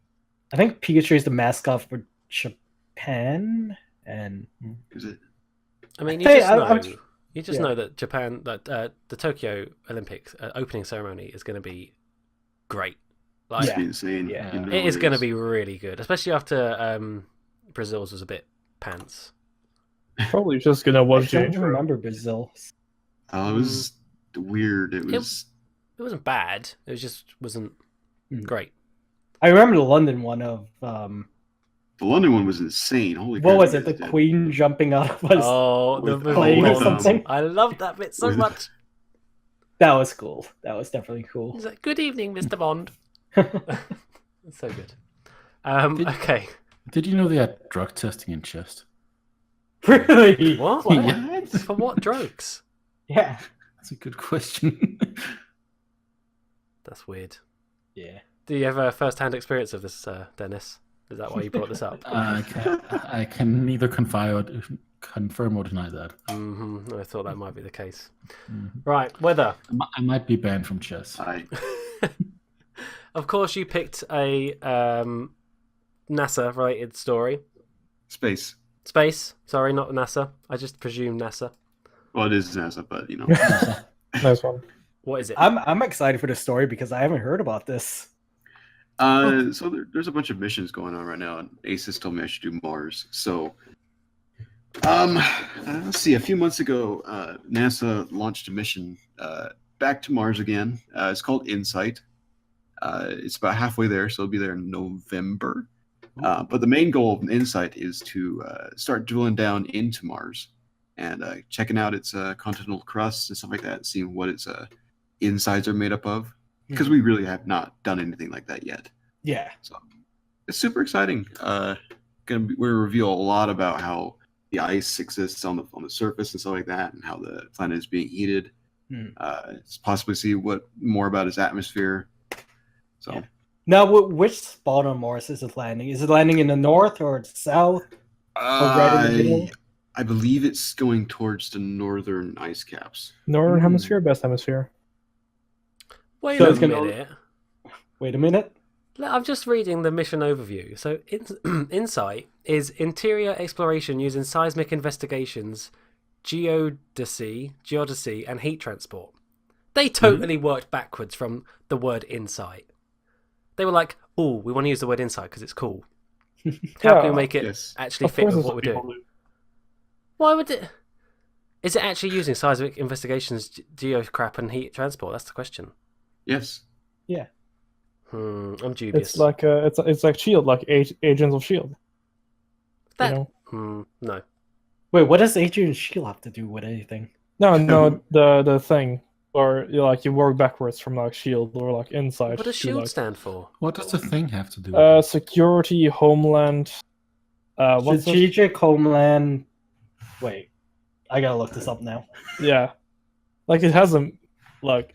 I think Pikachu is the mascot for Japan, and Is it? I mean, you just know that Japan, that the Tokyo Olympics opening ceremony is going to be great. Like, It's insane. Yeah. You know it is going to be really good, especially after Brazil's was a bit pants. Probably just gonna I watch don't the remember Brazil. Oh, it was weird. It wasn't bad. It just wasn't great. I remember the London one of the London one was insane. Holy what crap, was you it? The guys did. Queen jumping out of us. The With plane or Bond. something? I loved that bit so much. That was cool. That was definitely cool. He's like, "Good evening, Mr. Bond." It's so good. Okay. Did you know they had drug testing in chess? Really? What? What? For what drugs? Yeah. That's a good question. That's weird. Yeah. Do you have a first-hand experience of this, Dennis? Is that why you brought this up? I can neither confirm or deny that. I thought that might be the case. Mm-hmm. Right, weather. I might be banned from chess. Of course, you picked a NASA-related story. Space. Sorry, not NASA. I just presumed NASA. Well, it is NASA, but you know. Nice one. What is it? I'm excited for the story because I haven't heard about this. So there's a bunch of missions going on right now, and Asus told me I should do Mars. So, let's see. A few months ago, NASA launched a mission back to Mars again. It's called InSight. It's about halfway there, so it'll be there in November. But the main goal of InSight is to start drilling down into Mars and checking out its continental crust and stuff like that, seeing what its insides are made up of. Because we really have not done anything like that yet. Yeah. So it's super exciting. We're reveal a lot about how the ice exists on the surface and stuff like that, and how the planet is being heated. Possibly see more about its atmosphere. So. Yeah. Now, which spot on Mars is it landing? Is it landing in the north or the south? Or right in the middle? I believe it's going towards the northern ice caps. Northern hemisphere, best hemisphere. Wait a minute. Wait a minute. I'm just reading the mission overview. So, InSight is interior exploration using seismic investigations, geodesy, and heat transport. They totally worked backwards from the word InSight. They were like, "Oh, we want to use the word InSight because it's cool. How can we make it actually fit with what we're doing?" Why would it? Is it actually using seismic investigations, geocrap, and heat transport? That's the question. Yes. Yeah. I'm dubious. It's like it's like Shield, like Agents of Shield. That no. Wait, what does Agent Shield have to do with anything? No, the thing, or you work backwards from like Shield or like inside. What does Shield stand for? What does the thing have to do with it? Security, Homeland. Strategic Homeland. Wait, I gotta look this up now. Yeah, like it hasn't like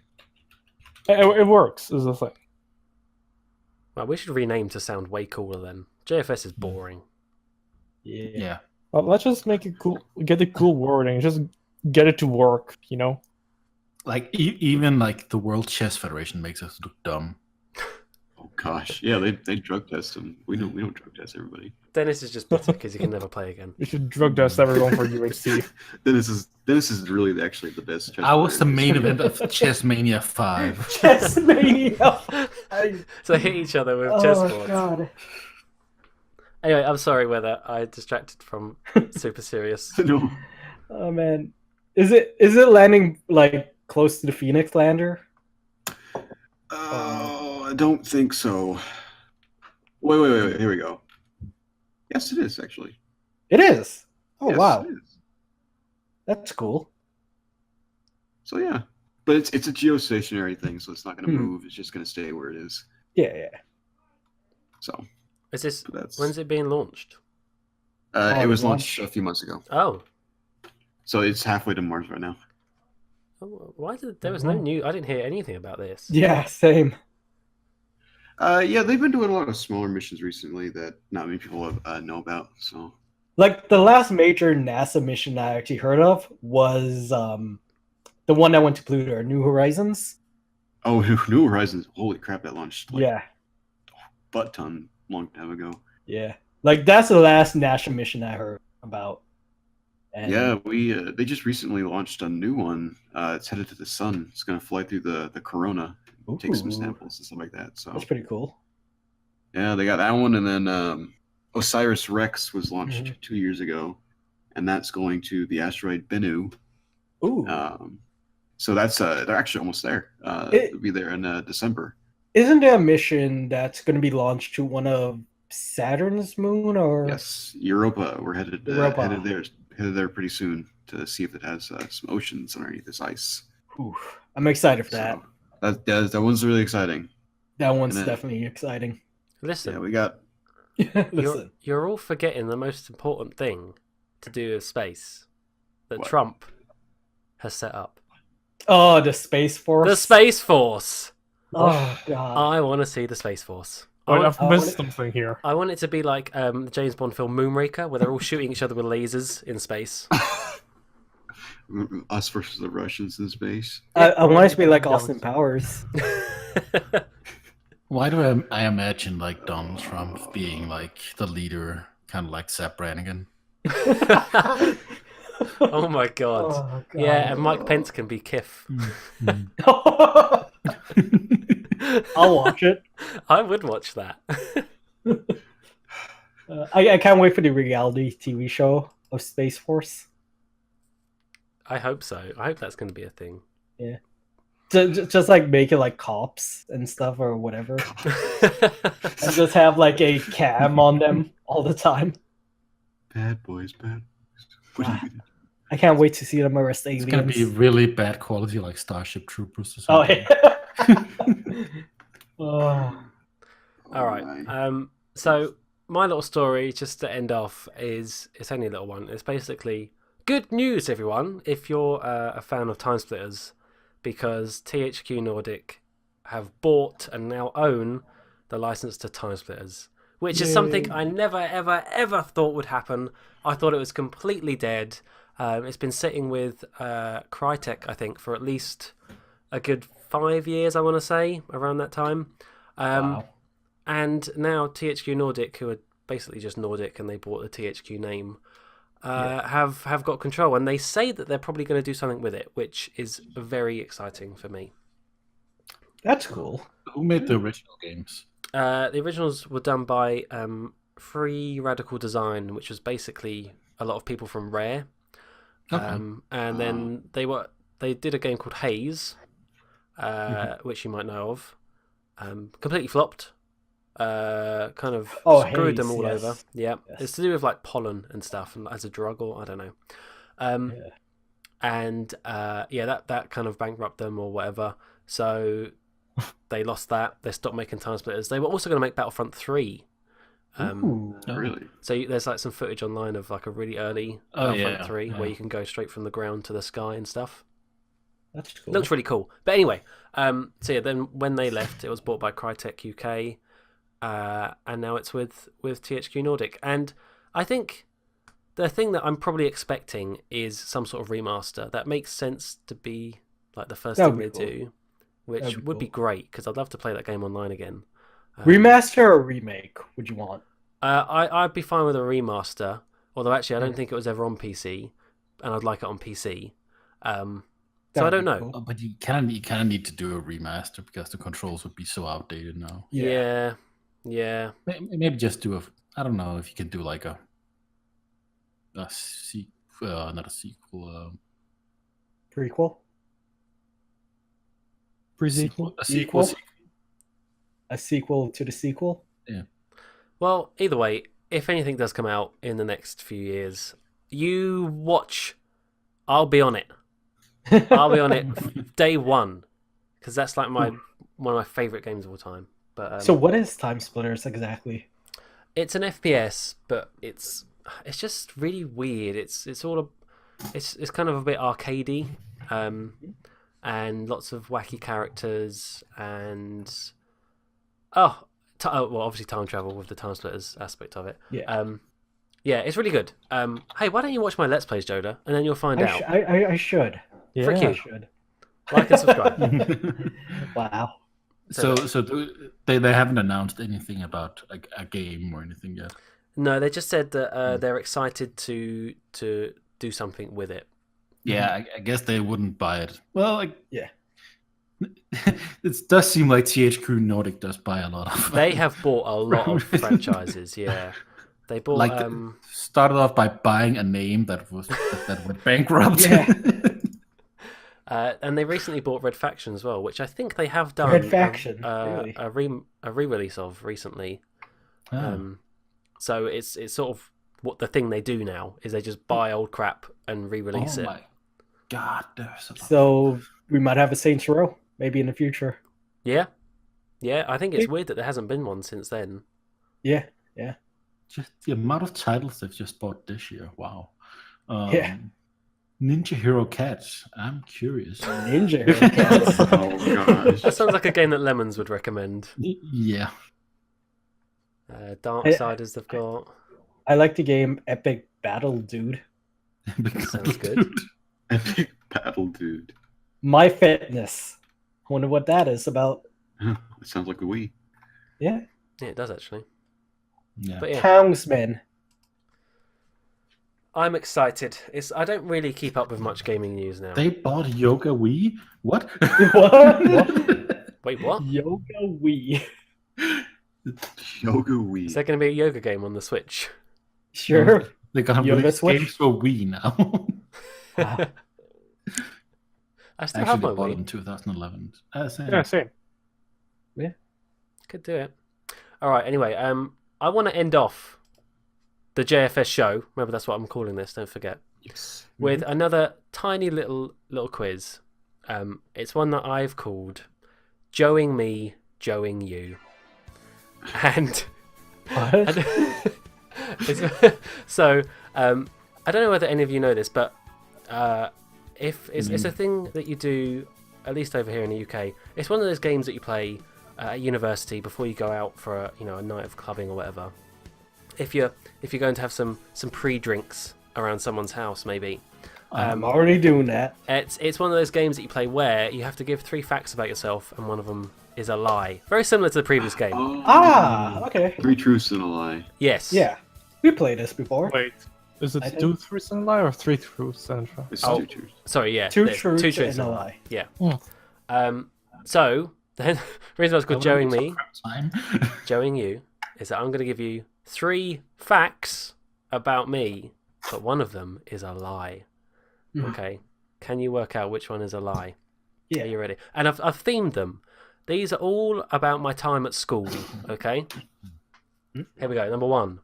it works is the thing. Well, we should rename to sound way cooler then. JFS is boring. Yeah. Well, let's just make it cool. Get the cool wording. Just get it to work. Like even like the World Chess Federation makes us look dumb. Oh gosh, yeah, they drug test them. We don't drug test everybody. Dennis is just bitter because he can never play again. We should drug test everyone for UHC. Dennis is really actually the best. I was the main event of Chess Mania 5. Chess Mania. So hit each other with chessboards. Oh god. Anyway, I'm sorry whether I distracted from super serious. No. Oh man, is it landing like close to the Phoenix lander? Oh, I don't think so. Wait. Here we go. Yes, it is actually. It is. Oh Yes, wow, it is. that's cool. So yeah, but it's a geostationary thing, so it's not going to move. It's just going to stay where it is. Yeah. So. Is this That's... when's it being launched? It was launched a few months ago. Oh. So it's halfway to Mars right now. Why did there was no news? I didn't hear anything about this. Yeah, same. Yeah, they've been doing a lot of smaller missions recently that not many people know about. So, like the last major NASA mission I actually heard of was the one that went to Pluto, New Horizons. Oh, New Horizons! Holy crap, that launched Yeah, butt ton long time ago. yeah. Like that's the last NASA mission I heard about. And Yeah, they just recently launched a new one. It's headed to the sun. It's going to fly through the corona, take some samples and stuff like that. So that's pretty cool. yeah, they got that one, and then Osiris Rex was launched 2 years ago, and that's going to the asteroid Bennu. Ooh. So that's they're actually almost there. They'll be there in December. Isn't there a mission that's going to be launched to one of Saturn's moon or? Yes, Europa. We're headed there pretty soon to see if it has some oceans underneath this ice. Ooh, I'm excited for that. So that one's really exciting. That one's definitely exciting. Listen, Yeah, we got. Listen. You're all forgetting the most important thing to do with space that What? Trump has set up. Oh, the Space Force. The Space Force. Oh god. I want to see the Space Force. Wait, I've I missed wanna- something here. I want it to be like the James Bond film Moonraker, where they're all shooting each other with lasers in space. Us versus the Russians in space. I want it to be like Austin Powers. Why do I imagine like Donald Trump being like the leader, kind of like Zap Brannigan? Oh my god. Oh, God. Yeah, and Mike Pence can be Kif. I'll watch it. I would watch that. I can't wait for the reality TV show of Space Force. I hope so. I hope that's going to be a thing. Yeah. Just like make it like cops and stuff or whatever. And just have like a cam on them all the time. Bad boys, bad boys. What do you I can't wait to see them arrest aliens. It's gonna be really bad quality, like Starship Troopers or Oh, something. yeah. Oh. All right. my. So my little story, just to end off, is it's only a little one. It's basically good news, everyone, if you're a fan of Time Splitters, because THQ Nordic have bought and now own the license to Time Splitters, which is something I never, ever, ever thought would happen. I thought it was completely dead. It's been sitting with Crytek, I think, for at least a good 5 years, I want to say, around that time. Wow. And now THQ Nordic, who are basically just Nordic and they bought the THQ name, have got control. And they say that they're probably going to do something with it, which is very exciting for me. That's cool. Who made the original games? The originals were done by Free Radical Design, which was basically a lot of people from Rare. Okay. And then they did a game called Haze, which you might know of. Completely flopped. Kind of screwed them Haze, all yes. over. Yeah, Yes. it's to do with like pollen and stuff, and as a drug or I don't know. Yeah. And that kind of bankrupted them or whatever. So they lost that. They stopped making Time Splitters. They were also going to make Battlefront 3. Ooh. Really? So there's like some footage online of like a really early Battlefront 3 yeah. where you can go straight from the ground to the sky and stuff. That's cool. Looks really cool. But anyway, so yeah, then when they left, it was bought by Crytek UK, and now it's with THQ Nordic. And I think the thing that I'm probably expecting is some sort of remaster. That makes sense to be like the first That thing would they be cool. do, which That'd be would be cool. great because I'd love to play that game online again. Remaster or remake? Would you want? I'd be fine with a remaster, although actually I don't think it was ever on PC, and I'd like it on PC. So I That'd don't be know. cool. Oh, but you kind of need to do a remaster because the controls would be so outdated now. Yeah. Maybe just do I don't know if you can do like a sequel, not a sequel. Prequel? Pre-sequel? A sequel. Sequel? A sequel to the sequel? Well, either way, if anything does come out in the next few years, you watch. I'll be on it. I'll be on it day one, because that's like one of my favorite games of all time. But So what is Time Splitters exactly? it's an FPS, but it's just really weird. It's kind of a bit arcadey, and lots of wacky characters and well, obviously time travel with the Time Splitters aspect of it. Yeah. Yeah, it's really good. Hey, why don't you watch my Let's Plays, Jodha, and then you'll find out. I should. Yeah, Frick you. I should. Like and subscribe. Wow. So they haven't announced anything about like a game or anything yet. No, they just said that they're excited to do something with it. Yeah, I guess they wouldn't buy it. Well, like Yeah. it does seem like THQ Nordic does buy a lot of. They have bought a lot of franchises. Yeah, they bought like started off by buying a name that went bankrupt. Yeah. and they recently bought Red Faction as well, which I think they have done Red Faction, really? a re-release of recently. Oh. So it's sort of what the thing they do now is they just buy old crap and re-release Oh it. my god, there's a lot. So we might have a Saints Row maybe in the future. Yeah, I think it's weird that there hasn't been one since then. Yeah. Just the amount of titles they've just bought this year. Wow. Yeah. Ninja Hero Cats. I'm curious. Ninja Hero Cats. Oh gosh. That sounds like a game that Lemons would recommend. Yeah. Darksiders they've got. I like the game Epic Battle Dude. Sounds good. Epic Battle Dude. My Fitness. I wonder what that is about. Huh, it sounds like a Wii. Yeah. Yeah, it does actually. Yeah. But yeah, Townsman. I'm excited. I don't really keep up with much gaming news now. They bought Yoga Wii? What? What? Wait, what? Yoga Wii. Yoga Wii. Is there going to be a yoga game on the Switch? Sure. They're gonna Yoga release Switch? games for Wii now. Wow. I still have Actually, my they bought it Wii. in 2011. Same. Yeah, same. Could do it. All right. Anyway, I want to end off the JFS show. Remember, that's what I'm calling this. Don't forget. Yes. With another tiny little quiz. It's one that I've called "Joeing Me, Joeing You," and What? so I don't know whether any of you know this, but if it's a thing that you do, at least over here in the UK, it's one of those games that you play at university before you go out for a night of clubbing or whatever. If you're going to have some pre-drinks around someone's house, maybe. I'm already doing that. It's one of those games that you play where you have to give 3 facts about yourself, and one of them is a lie. Very similar to the previous game. Oh, Okay. 3 truths and a lie. Yes. Yeah. We played this before. Wait, is it I 2 truths and a lie or 3 truths and a lie? It's Oh. 2 truths. Sorry. Yeah. Two there's truths truths and a lie. Yeah. Hmm. So then the reason I was called Joeing Me, Time. Joeing You, is that I'm going to give you 3 facts about me, but one of them is a lie. Okay. Can you work out which one is a lie? Yeah. Are you ready? And I've themed them. These are all about my time at school. Okay. Here we go. Number 1.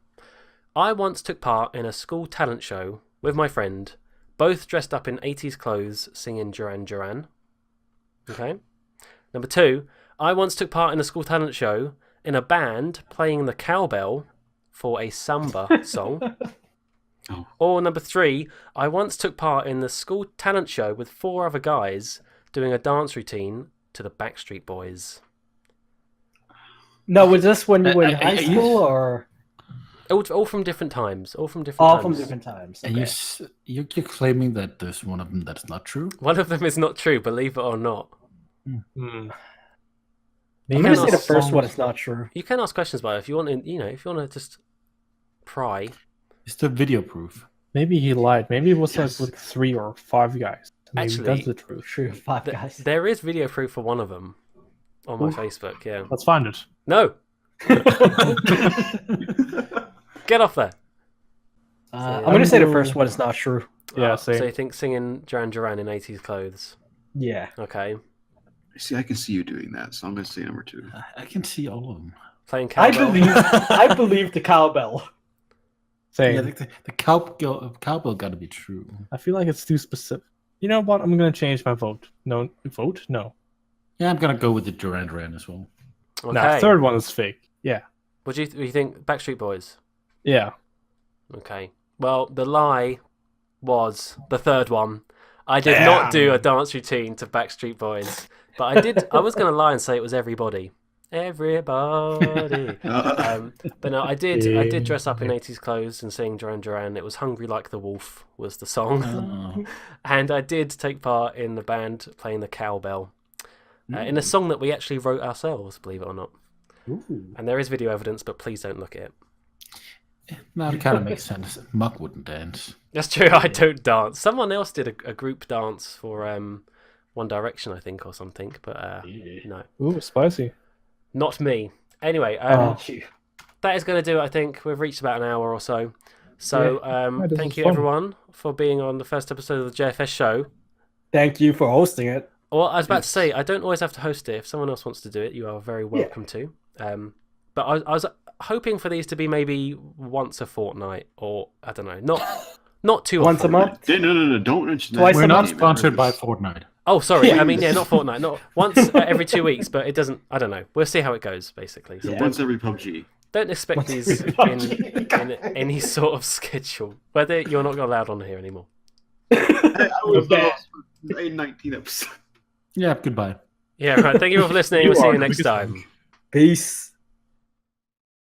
I once took part in a school talent show with my friend, both dressed up in 80s clothes, singing Duran Duran. Okay. Number 2. I once took part in a school talent show in a band playing the cowbell for a samba song. Oh. Or number 3, I once took part in the school talent show with 4 other guys doing a dance routine to the Backstreet Boys. No, was this when you were in Are high you- school or All from different times. All from different all times. from different times? And Okay. you're claiming that there's one of them that's not true? One of them is not true, believe it or not. Hmm. I'm You gonna can say the ask- first one is not true. You can ask questions about it if you want. If you want to just pry. Is there video proof? Maybe he lied. Maybe it was Yes. like with 3 or 5 guys. Maybe Actually- that's the truth. True. 5 guys. There is video proof for one of them on my Facebook. Yeah. Let's find it. No, get off there. I'm gonna say the first one is not true. Yeah, So same. you think singing Duran Duran in 80s clothes? Yeah. Okay. See, I can see you doing that, so I'm going to say number 2. I can see all of them. Playing I cowbell. believe the cowbell. Same. Yeah, the cowbell got to be true. I feel like it's too specific. You know what? I'm gonna change my vote. No, vote? No. Yeah, I'm gonna go with the Duran Duran as well. Okay. Nah, third one is fake. Yeah. What do you think? Backstreet Boys. Yeah. Okay. Well, the lie was the third one. I did not do a dance routine to Backstreet Boys, but I did. I was going to lie and say it was Everybody. Everybody. But no, I did dress up in 80s clothes and sing Duran Duran. It was Hungry Like the Wolf was the song. Oh. And I did take part in the band playing the cowbell in a song that we actually wrote ourselves, believe it or not. Ooh. And there is video evidence, but please don't look at it. Now it kind of makes sense. Muck wouldn't dance. That's true. I don't dance. Someone else did a group dance for One Direction, I think, or something. But no, Ooh, spicy. not me. Anyway, Gee. that is going to do it. I think we've reached about an hour or so. So this thank is you fun. everyone for being on the first episode of the JFS show. Thank you for hosting it. Well, I was about to say, I don't always have to host it. If someone else wants to do it, you are very welcome to. But I was hoping for these to be maybe once a fortnight, or I don't know, not too Once a often. month. No, don't mention Twice that. a We're not month. sponsored by Fortnite. Oh, sorry. Yeah. I mean, not fortnight, not once every 2 weeks, but it doesn't. I don't know. We'll see how it goes, basically. So Yeah. Once every PUBG. don't expect Once these every in any sort of schedule. Whether you're not allowed on here anymore. I was the Okay. host for 19 episodes. Yeah, goodbye. Yeah, right. Thank you all for listening. You We'll see are you the next biggest time. Peace.